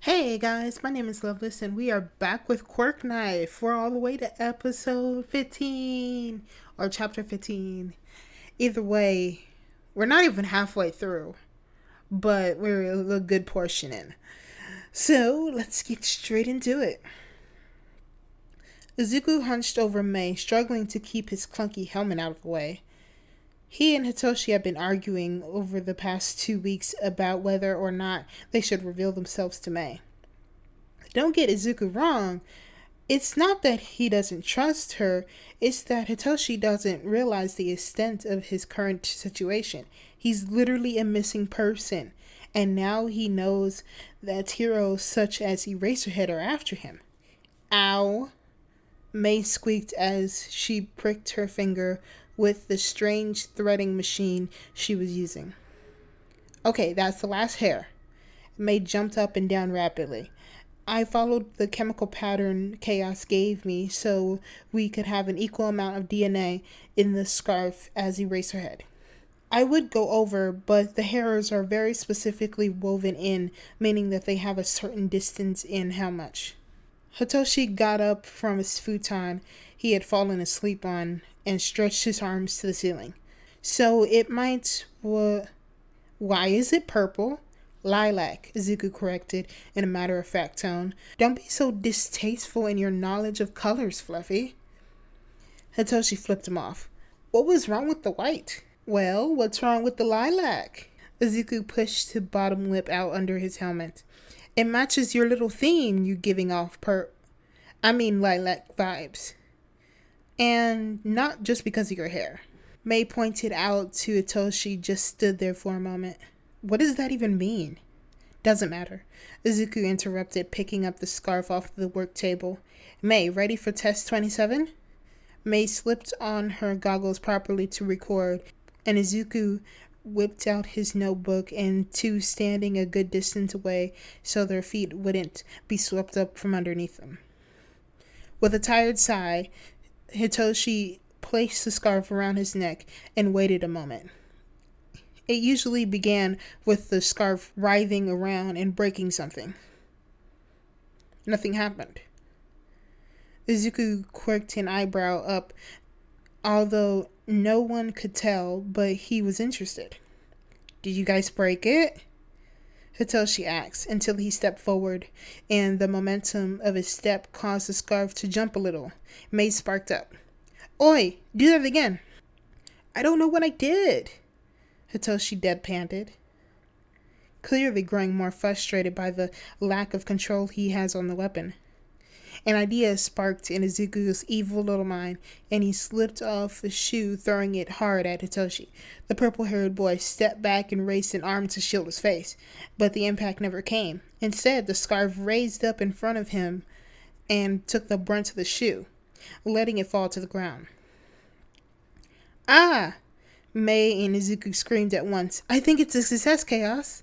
Hey guys, my name is Loveless and we are back with Quirk Knife. We're all the way to episode 15 or chapter 15. Either way, we're not even halfway through, but we're a good portion in. So let's get straight into it. Izuku hunched over Mei, struggling to keep his clunky helmet out of the way. He and Hitoshi had been arguing over the past 2 weeks about whether or not they should reveal themselves to Mei. Don't get Izuku wrong, it's not that he doesn't trust her, it's that Hitoshi doesn't realize the extent of his current situation. He's literally a missing person, and now he knows that heroes such as Eraserhead are after him. Ow! Mei squeaked as she pricked her finger with the strange threading machine she was using. Okay, that's the last hair. Mei jumped up and down rapidly. I followed the chemical pattern Chaos gave me so we could have an equal amount of DNA in the scarf as Eraserhead. I would go over, but the hairs are very specifically woven in, meaning that they have a certain distance in how much. Hitoshi got up from his futon he had fallen asleep on and stretched his arms to the ceiling. So it might... Why is it purple? Lilac, Izuku corrected in a matter-of-fact tone. Don't be so distasteful in your knowledge of colors, Fluffy. Hitoshi flipped him off. What was wrong with the white? Well, what's wrong with the lilac? Izuku pushed his bottom lip out under his helmet. It matches your little theme you giving off lilac vibes. And not just because of your hair. Mei pointed out to Hitoshi, just stood there for a moment. What does that even mean? Doesn't matter. Izuku interrupted, picking up the scarf off the work table. Mei, ready for test 27? Mei slipped on her goggles properly to record, and Izuku whipped out his notebook and two standing a good distance away so their feet wouldn't be swept up from underneath them. With a tired sigh, Hitoshi placed the scarf around his neck and waited a moment. It usually began with the scarf writhing around and breaking something. Nothing happened. Izuku quirked an eyebrow up, although no one could tell, but he was interested. Did you guys break it? Hitoshi asked, until he stepped forward, and the momentum of his step caused the scarf to jump a little. Mei sparked up. Oi, do that again. I don't know what I did. Hitoshi deadpanned, clearly growing more frustrated by the lack of control he has on the weapon. An idea sparked in Izuku's evil little mind, and he slipped off the shoe, throwing it hard at Hitoshi. The purple-haired boy stepped back and raised an arm to shield his face, but the impact never came. Instead, the scarf raised up in front of him and took the brunt of the shoe, letting it fall to the ground. Ah! Mei and Izuku screamed at once. I think it's a success, Chaos.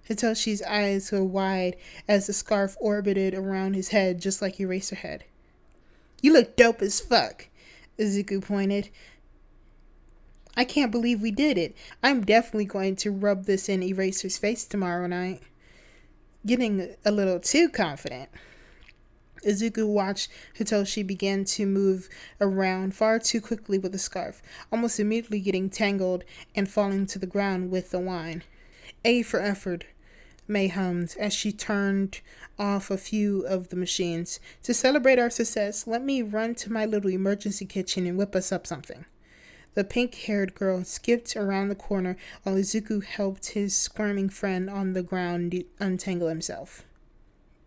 Hitoshi's eyes were wide as the scarf orbited around his head just like Eraserhead. You look dope as fuck, Izuku pointed. I can't believe we did it. I'm definitely going to rub this in Eraser's face tomorrow night. Getting a little too confident. Izuku watched Hitoshi begin to move around far too quickly with the scarf, almost immediately getting tangled and falling to the ground with the wine. A for effort, Mei hummed as she turned off a few of the machines. To celebrate our success, let me run to my little emergency kitchen and whip us up something. The pink-haired girl skipped around the corner while Izuku helped his squirming friend on the ground untangle himself.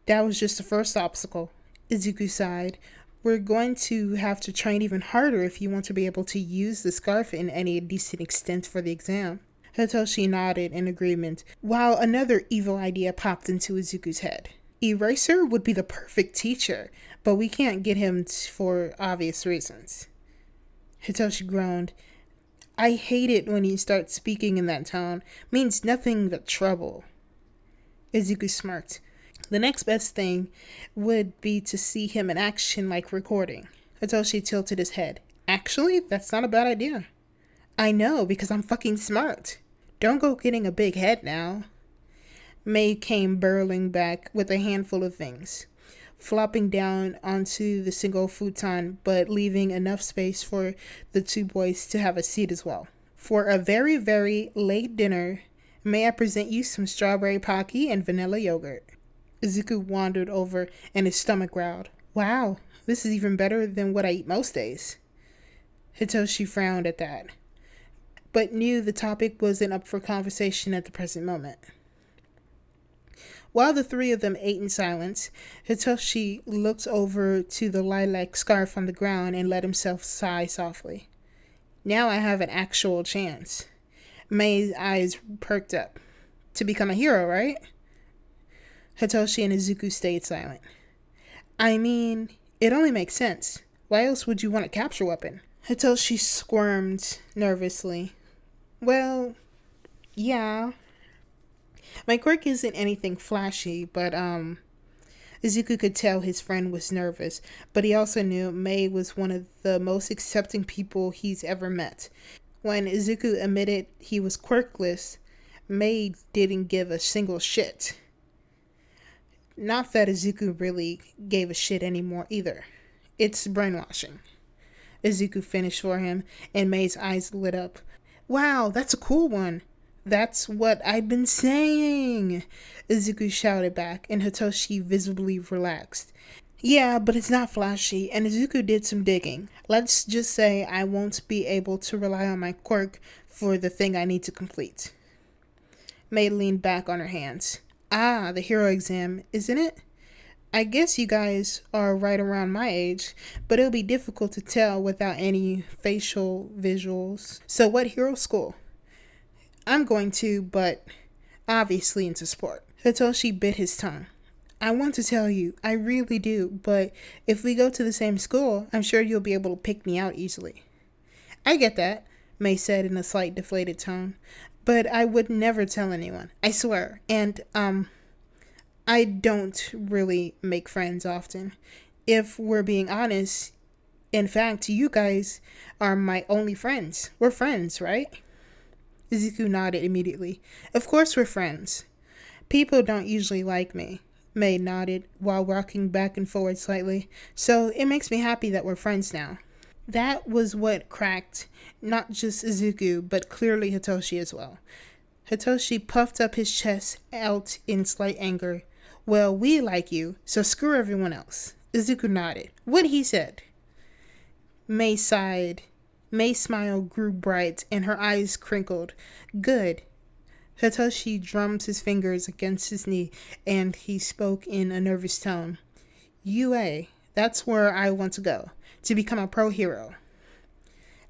That was just the first obstacle. Izuku sighed. We're going to have to train even harder if you want to be able to use the scarf in any decent extent for the exam. Hitoshi nodded in agreement, while another evil idea popped into Izuku's head. Eraser would be the perfect teacher, but we can't get him for obvious reasons. Hitoshi groaned. I hate it when he starts speaking in that tone. Means nothing but trouble. Izuku smirked. The next best thing would be to see him in action like recording. Hitoshi tilted his head. Actually, that's not a bad idea. I know, because I'm fucking smart. Don't go getting a big head now. May came burrowing back with a handful of things, flopping down onto the single futon, but leaving enough space for the two boys to have a seat as well. For a very, very late dinner, may I present you some strawberry pocky and vanilla yogurt? Izuku wandered over and his stomach growled. Wow, this is even better than what I eat most days. Hitoshi frowned at that, but knew the topic wasn't up for conversation at the present moment. While the three of them ate in silence, Hitoshi looked over to the lilac scarf on the ground and let himself sigh softly. Now I have an actual chance. May's eyes perked up. To become a hero, right? Hitoshi and Izuku stayed silent. I mean, it only makes sense. Why else would you want a capture weapon? Hitoshi squirmed nervously. Well, yeah. My quirk isn't anything flashy, but Izuku could tell his friend was nervous, but he also knew May was one of the most accepting people he's ever met. When Izuku admitted he was quirkless, May didn't give a single shit. Not that Izuku really gave a shit anymore either. It's brainwashing. Izuku finished for him, and May's eyes lit up. Wow, that's a cool one. That's what I've been saying, Izuku shouted back, and Hitoshi visibly relaxed. Yeah, but it's not flashy, and Izuku did some digging. Let's just say I won't be able to rely on my quirk for the thing I need to complete. May leaned back on her hands. Ah, the hero exam, isn't it? I guess you guys are right around my age, but it'll be difficult to tell without any facial visuals. So what hero school? I'm going to, but obviously into sport. Hitoshi bit his tongue. I want to tell you, I really do, but if we go to the same school, I'm sure you'll be able to pick me out easily. I get that, May said in a slight deflated tone, but I would never tell anyone, I swear, and, I don't really make friends often. If we're being honest, in fact, you guys are my only friends. We're friends, right? Izuku nodded immediately. Of course we're friends. People don't usually like me. May nodded while rocking back and forward slightly. So it makes me happy that we're friends now. That was what cracked not just Izuku, but clearly Hitoshi as well. Hitoshi puffed up his chest out in slight anger. Well, we like you, so screw everyone else. Izuku nodded. What he said. May sighed. May's smile grew bright and her eyes crinkled. Good. Hitoshi drummed his fingers against his knee and he spoke in a nervous tone. UA, that's where I want to go, to become a pro hero.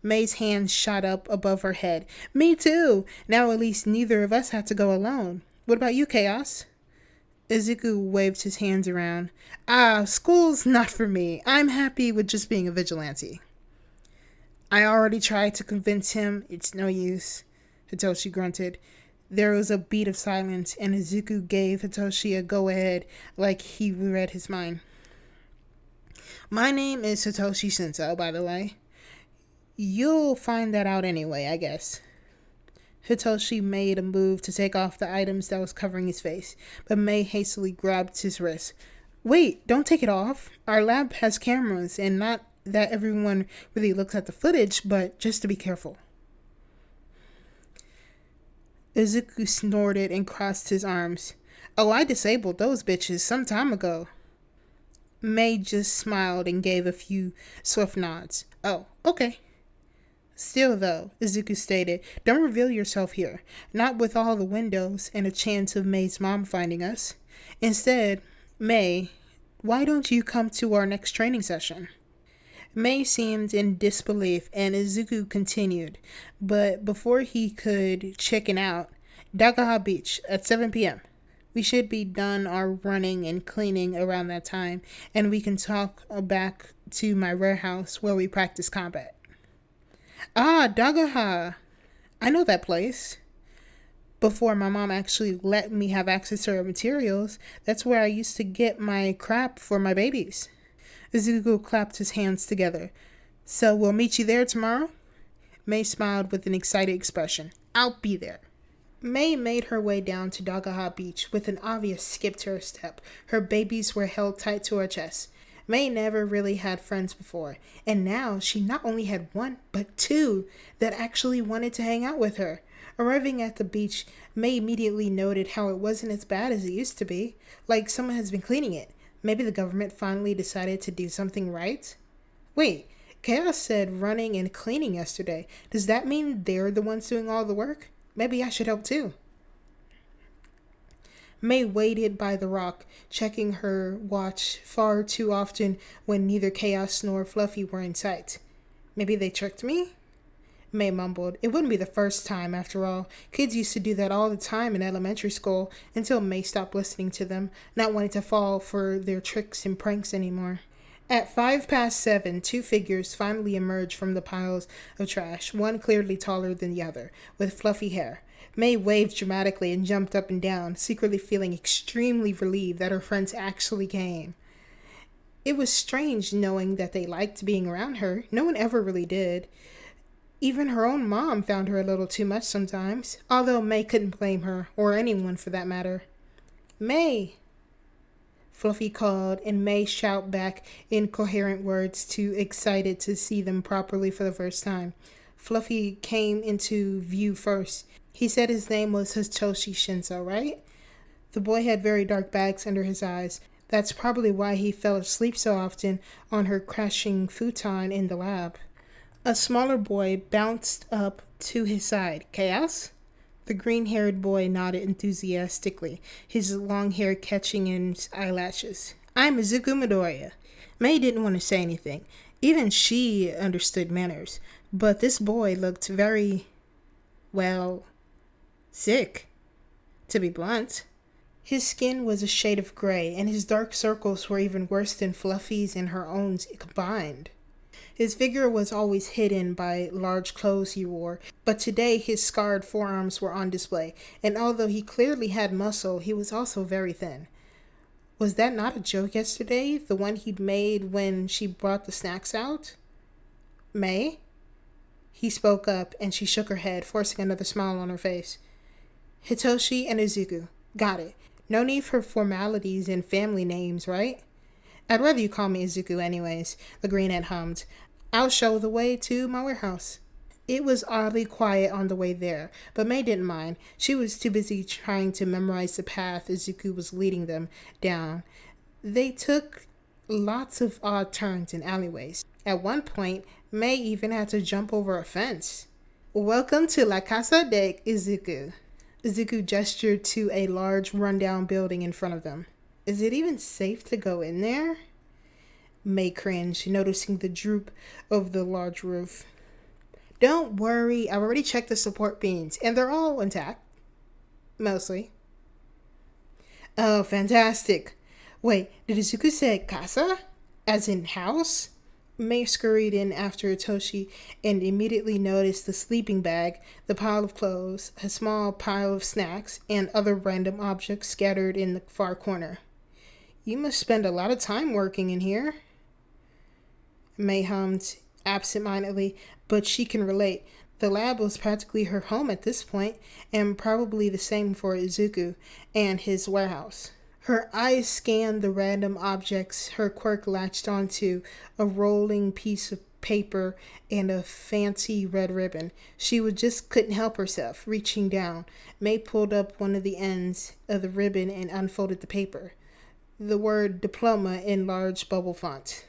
May's hand shot up above her head. Me too. Now at least neither of us have to go alone. What about you, Chaos? Izuku waved his hands around. School's not for me. I'm happy with just being a vigilante. I already tried to convince him. It's no use, Hitoshi grunted. There was a beat of silence, and Izuku gave Hitoshi a go-ahead like he read his mind. My name is Hitoshi Shinso, by the way. You'll find that out anyway, I guess. Hitoshi made a move to take off the items that was covering his face, but May hastily grabbed his wrist. Wait, don't take it off. Our lab has cameras, and not that everyone really looks at the footage, but just to be careful. Izuku snorted and crossed his arms. Oh, I disabled those bitches some time ago. May just smiled and gave a few swift nods. Oh, okay. Still, though, Izuku stated, don't reveal yourself here. Not with all the windows and a chance of May's mom finding us. Instead, May, why don't you come to our next training session? May seemed in disbelief, and Izuku continued. But before he could chicken out, Dagaha Beach at 7 p.m. We should be done our running and cleaning around that time, and we can talk back to my warehouse where we practice combat. Dagaha. I know that place. Before my mom actually let me have access to her materials, that's where I used to get my crap for my babies. Izuku clapped his hands together. So we'll meet you there tomorrow? May smiled with an excited expression. I'll be there. May made her way down to Dagaha Beach with an obvious skip to her step. Her babies were held tight to her chest. May never really had friends before, and now she not only had one, but two that actually wanted to hang out with her. Arriving at the beach, May immediately noted how it wasn't as bad as it used to be, like someone has been cleaning it. Maybe the government finally decided to do something right? Wait, Chaos said running and cleaning yesterday. Does that mean they're the ones doing all the work? Maybe I should help too. May waited by the rock, checking her watch far too often when neither Chaos nor Fluffy were in sight. Maybe they tricked me? May mumbled. It wouldn't be the first time, after all. Kids used to do that all the time in elementary school until May stopped listening to them, not wanting to fall for their tricks and pranks anymore. At 7:05, two figures finally emerged from the piles of trash, one clearly taller than the other, with fluffy hair. May waved dramatically and jumped up and down, secretly feeling extremely relieved that her friends actually came. It was strange knowing that they liked being around her. No one ever really did. Even her own mom found her a little too much sometimes, although May couldn't blame her, or anyone for that matter. May! Fluffy called, and May shouted back incoherent words, too excited to see them properly for the first time. Fluffy came into view first. He said his name was Hitoshi Shinzo, right? The boy had very dark bags under his eyes. That's probably why he fell asleep so often on her crashing futon in the lab. A smaller boy bounced up to his side. Chaos? The green-haired boy nodded enthusiastically, his long hair catching in his eyelashes. I'm Izuku Midoriya. May didn't want to say anything. Even she understood manners. But this boy looked very, well, sick, to be blunt. His skin was a shade of gray, and his dark circles were even worse than Fluffy's and her own combined. His figure was always hidden by large clothes he wore, but today his scarred forearms were on display, and although he clearly had muscle, he was also very thin. Was that not a joke yesterday, the one he'd made when she brought the snacks out? May? He spoke up, and she shook her head, forcing another smile on her face. Hitoshi and Izuku. Got it. No need for formalities and family names, right? I'd rather you call me Izuku anyways, the greenette hummed. I'll show the way to my warehouse. It was oddly quiet on the way there, but May didn't mind. She was too busy trying to memorize the path Izuku was leading them down. They took lots of odd turns and alleyways. At one point, May even had to jump over a fence. Welcome to La Casa de Izuku. Izuku gestured to a large rundown building in front of them. Is it even safe to go in there? May cringed, noticing the droop of the large roof. Don't worry, I've already checked the support beams, and they're all intact. Mostly. Oh, fantastic. Wait, did Izuku say casa? As in house? May scurried in after Hitoshi and immediately noticed the sleeping bag, the pile of clothes, a small pile of snacks, and other random objects scattered in the far corner. You must spend a lot of time working in here. May hummed absent-mindedly, but she can relate. The lab was practically her home at this point, and probably the same for Izuku and his warehouse. Her eyes scanned the random objects her Quirk latched onto, a rolling piece of paper and a fancy red ribbon. She just couldn't help herself, reaching down. May pulled up one of the ends of the ribbon and unfolded the paper. The word diploma in large bubble font.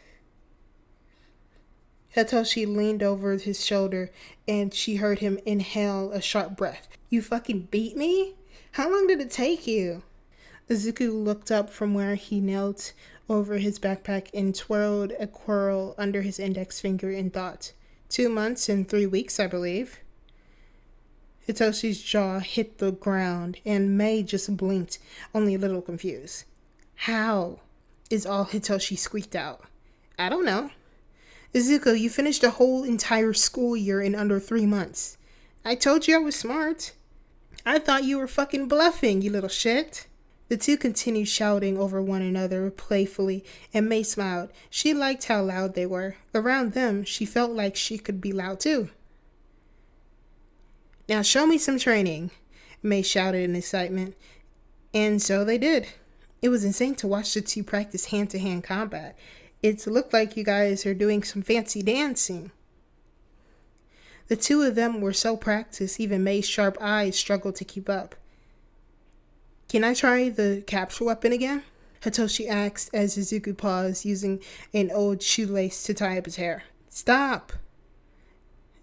Hitoshi leaned over his shoulder, and she heard him inhale a sharp breath. You fucking beat me? How long did it take you? Izuku looked up from where he knelt over his backpack and twirled a quirl under his index finger in thought. 2 months and 3 weeks, I believe. Hitoshi's jaw hit the ground, and May just blinked, only a little confused. How? Is all Hitoshi squeaked out. I don't know. Izuku, you finished a whole entire school year in under 3 months. I told you I was smart. I thought you were fucking bluffing, you little shit. The two continued shouting over one another playfully, and May smiled. She liked how loud they were. Around them, she felt like she could be loud too. Now show me some training. May shouted in excitement. And so they did. It was insane to watch the two practice hand-to-hand combat. It looked like you guys are doing some fancy dancing. The two of them were so practiced, even May's sharp eyes struggled to keep up. Can I try the capture weapon again? Hitoshi asked as Izuku paused, using an old shoelace to tie up his hair. Stop!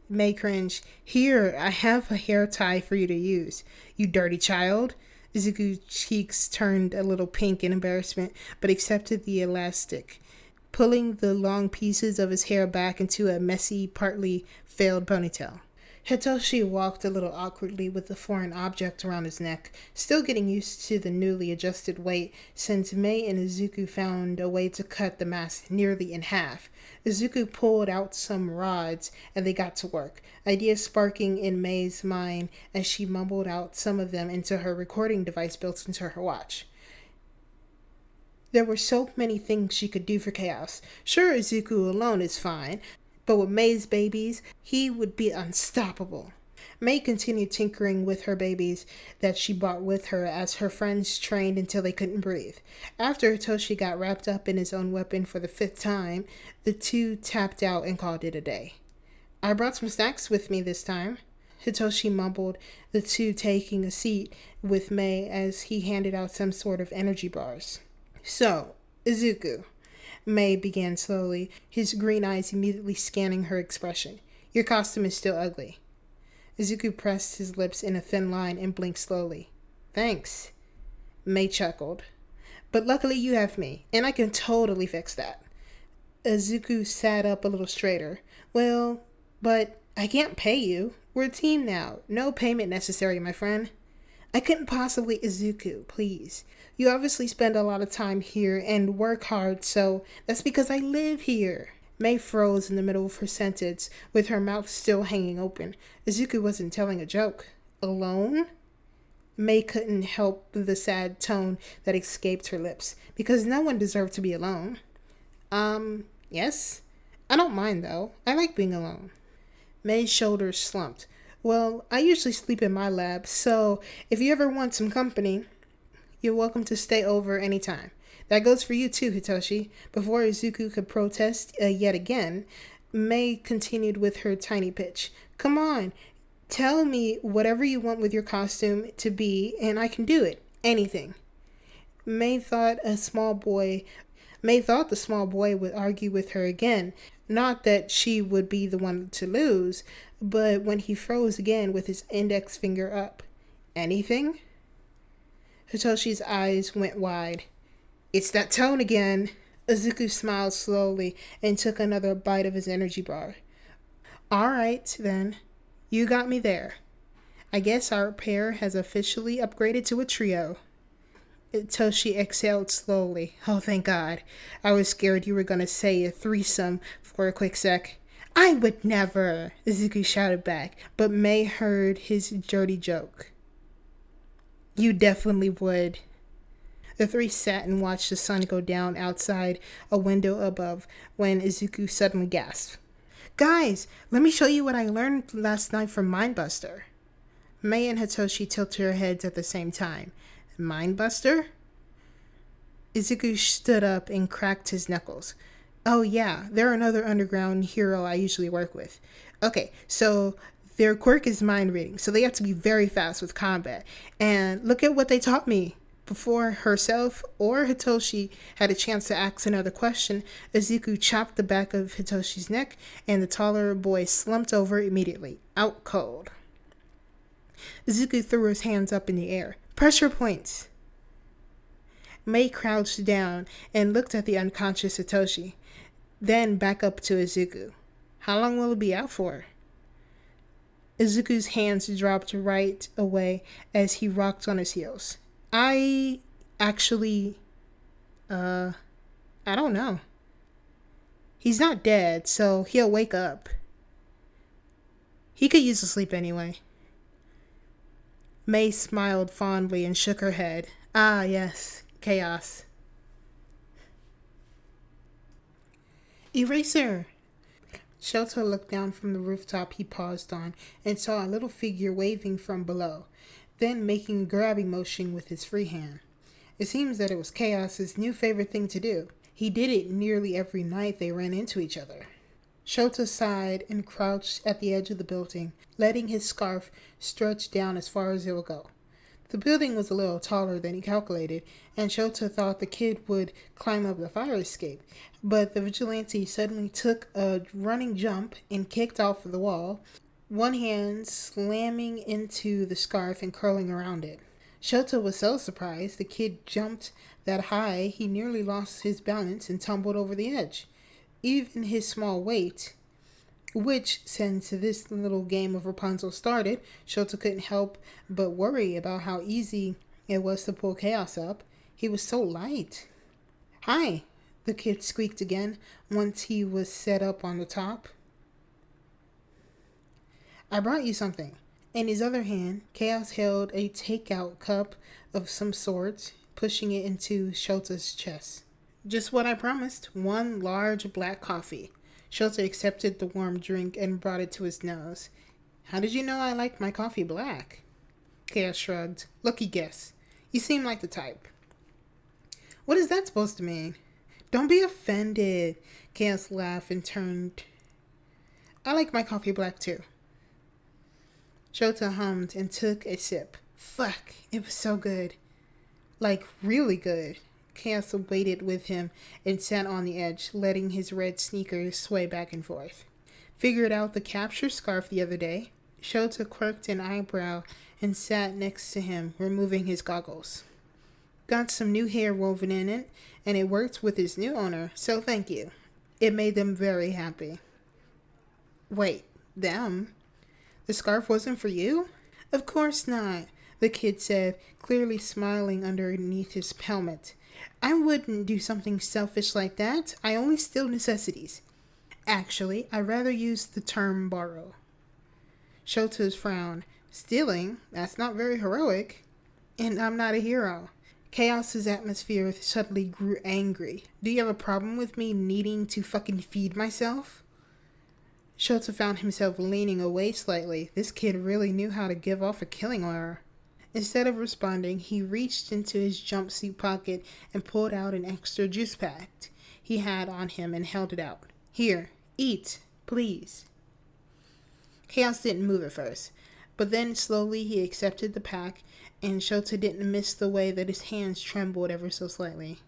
May cringed. Here, I have a hair tie for you to use, you dirty child. Izuku's cheeks turned a little pink in embarrassment, but accepted the elastic, pulling the long pieces of his hair back into a messy, partly failed ponytail. Hitoshi walked a little awkwardly with the foreign object around his neck, still getting used to the newly adjusted weight since May and Izuku found a way to cut the mask nearly in half. Izuku pulled out some rods and they got to work, ideas sparking in May's mind as she mumbled out some of them into her recording device built into her watch. There were so many things she could do for Chaos. Sure, Izuku alone is fine, but with May's babies, he would be unstoppable. May continued tinkering with her babies that she brought with her as her friends trained until they couldn't breathe. After Hitoshi got wrapped up in his own weapon for the 5th time, the two tapped out and called it a day. I brought some snacks with me this time, Hitoshi mumbled, the two taking a seat with May as he handed out some sort of energy bars. So, Izuku, May began slowly, his green eyes immediately scanning her expression. Your costume is still ugly. Izuku pressed his lips in a thin line and blinked slowly. Thanks. May chuckled. But luckily you have me, and I can totally fix that. Izuku sat up a little straighter. Well, but I can't pay you. We're a team now. No payment necessary, my friend. I couldn't possibly. Izuku, please. You obviously spend a lot of time here and work hard, so that's because I live here. May froze in the middle of her sentence, with her mouth still hanging open. Izuku wasn't telling a joke. Alone? May couldn't help the sad tone that escaped her lips, because no one deserved to be alone. Yes? I don't mind, though. I like being alone. May's shoulders slumped. Well, I usually sleep in my lab, so if you ever want some company, you're welcome to stay over anytime. That goes for you too, Hitoshi. Before Izuku could protest yet again, May continued with her tiny pitch. Come on, tell me whatever you want with your costume to be, and I can do it. Anything. May thought the small boy would argue with her again. Not that she would be the one to lose, but when he froze again with his index finger up. Anything? Hitoshi's eyes went wide. It's that tone again. Izuku smiled slowly and took another bite of his energy bar. All right, then. You got me there. I guess our pair has officially upgraded to a trio. Hitoshi exhaled slowly. Oh, thank God. I was scared you were going to say a threesome for a quick sec. I would never, Izuku shouted back, but May heard his dirty joke. You definitely would. The three sat and watched the sun go down outside a window above when Izuku suddenly gasped. Guys, let me show you what I learned last night from Mindbuster. May and Hitoshi tilted their heads at the same time. Mindbuster? Izuku stood up and cracked his knuckles. Oh yeah, they're another underground hero I usually work with. Okay, so their quirk is mind reading, so they have to be very fast with combat. And look at what they taught me. Before herself or Hitoshi had a chance to ask another question, Izuku chopped the back of Hitoshi's neck, and the taller boy slumped over immediately, out cold. Izuku threw his hands up in the air. Pressure points! May crouched down and looked at the unconscious Hitoshi, then back up to Izuku. How long will it be out for? Izuku's hands dropped right away as he rocked on his heels. I don't know. He's not dead, so he'll wake up. He could use the sleep anyway. May smiled fondly and shook her head. Ah, yes, chaos. Eraser! Shelto looked down from the rooftop he paused on and saw a little figure waving from below. then making a grabbing motion with his free hand. It seems that it was Chaos's new favorite thing to do. He did it nearly every night they ran into each other. Shota sighed and crouched at the edge of the building, letting his scarf stretch down as far as it would go. The building was a little taller than he calculated, and Shota thought the kid would climb up the fire escape. But the vigilante suddenly took a running jump and kicked off the wall, one hand slamming into the scarf and curling around it. Shota was so surprised the kid jumped that high he nearly lost his balance and tumbled over the edge. Even his small weight, which, since this little game of Rapunzel started, Shota couldn't help but worry about how easy it was to pull Chaos up. He was so light. "Hi," the kid squeaked again once he was set up on the top. "I brought you something." In his other hand, Chaos held a takeout cup of some sort, pushing it into Shota's chest. "Just what I promised, one large black coffee." Shota accepted the warm drink and brought it to his nose. "How did you know I liked my coffee black?" Chaos shrugged. "Lucky guess. You seem like the type." "What is that supposed to mean?" "Don't be offended." Chaos laughed and turned. "I like my coffee black too." Shota hummed and took a sip. Fuck, it was so good. Like, really good. Chaos waited with him and sat on the edge, letting his red sneakers sway back and forth. "Figured out the capture scarf the other day." Shota quirked an eyebrow and sat next to him, removing his goggles. "Got some new hair woven in it, and it worked with his new owner, so thank you. It made them very happy." "Wait, them? The scarf wasn't for you?" "Of course not," the kid said, clearly smiling underneath his helmet. "I wouldn't do something selfish like that. I only steal necessities. Actually, I'd rather use the term borrow." Shota's frown. "Stealing? That's not very heroic. And I'm not a hero." Chaos's atmosphere suddenly grew angry. "Do you have a problem with me needing to fucking feed myself?" Shota found himself leaning away slightly. This kid really knew how to give off a killing aura. Instead of responding, he reached into his jumpsuit pocket and pulled out an extra juice pack he had on him and held it out. "Here, eat, please." Chaos didn't move at first, but then slowly he accepted the pack, and Shota didn't miss the way that his hands trembled ever so slightly.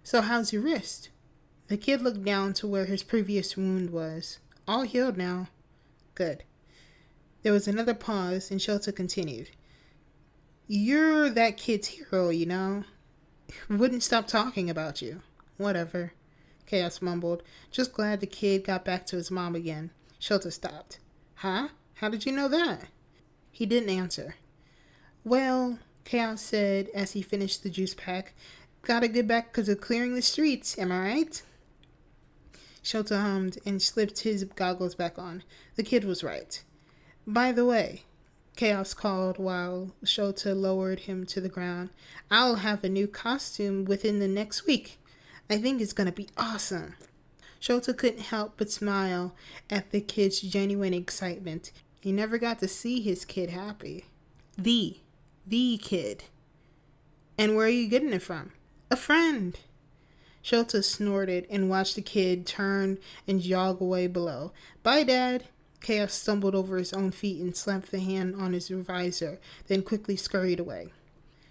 "So how's your wrist?" The kid looked down to where his previous wound was. "All healed now." "Good." There was another pause, and Shota continued. "You're that kid's hero, you know. Wouldn't stop talking about you." "Whatever," Chaos mumbled, just glad the kid got back to his mom again. Shota stopped. "Huh? How did you know that?" He didn't answer. "Well," Chaos said as he finished the juice pack, "gotta get back 'cause of clearing the streets, am I right?" Shota hummed and slipped his goggles back on. The kid was right. "By the way," Chaos called while Shota lowered him to the ground, "I'll have a new costume within the next week. I think it's gonna be awesome." Shota couldn't help but smile at the kid's genuine excitement. He never got to see his kid happy. The kid. "And where are you getting it from?" "A friend." Shota snorted and watched the kid turn and jog away below. "Bye, Dad." Chaos stumbled over his own feet and slapped the hand on his visor, then quickly scurried away.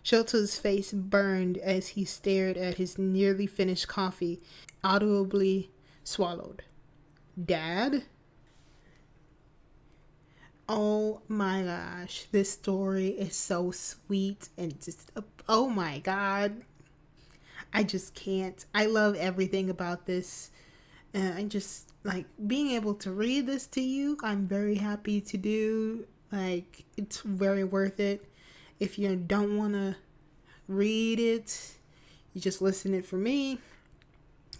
Shota's face burned as he stared at his nearly finished coffee, audibly swallowed. "Dad?" Oh my gosh, this story is so sweet and just, oh my god. I just can't. I love everything about this. And I just, like, being able to read this to you, I'm very happy to do. Like, it's very worth it. If you don't want to read it, you just listen it for me.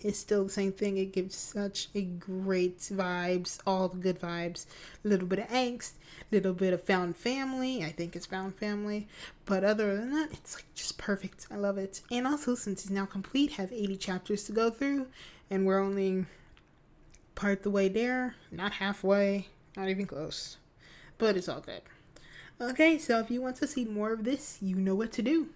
It's still the same thing. It gives such a great vibes, all the good vibes. A little bit of angst, a little bit of found family. I think it's found family. But other than that, it's like just perfect. I love it. And also, since it's now complete, have 80 chapters to go through. And we're only part the way there. Not halfway. Not even close. But it's all good. Okay, so if you want to see more of this, you know what to do.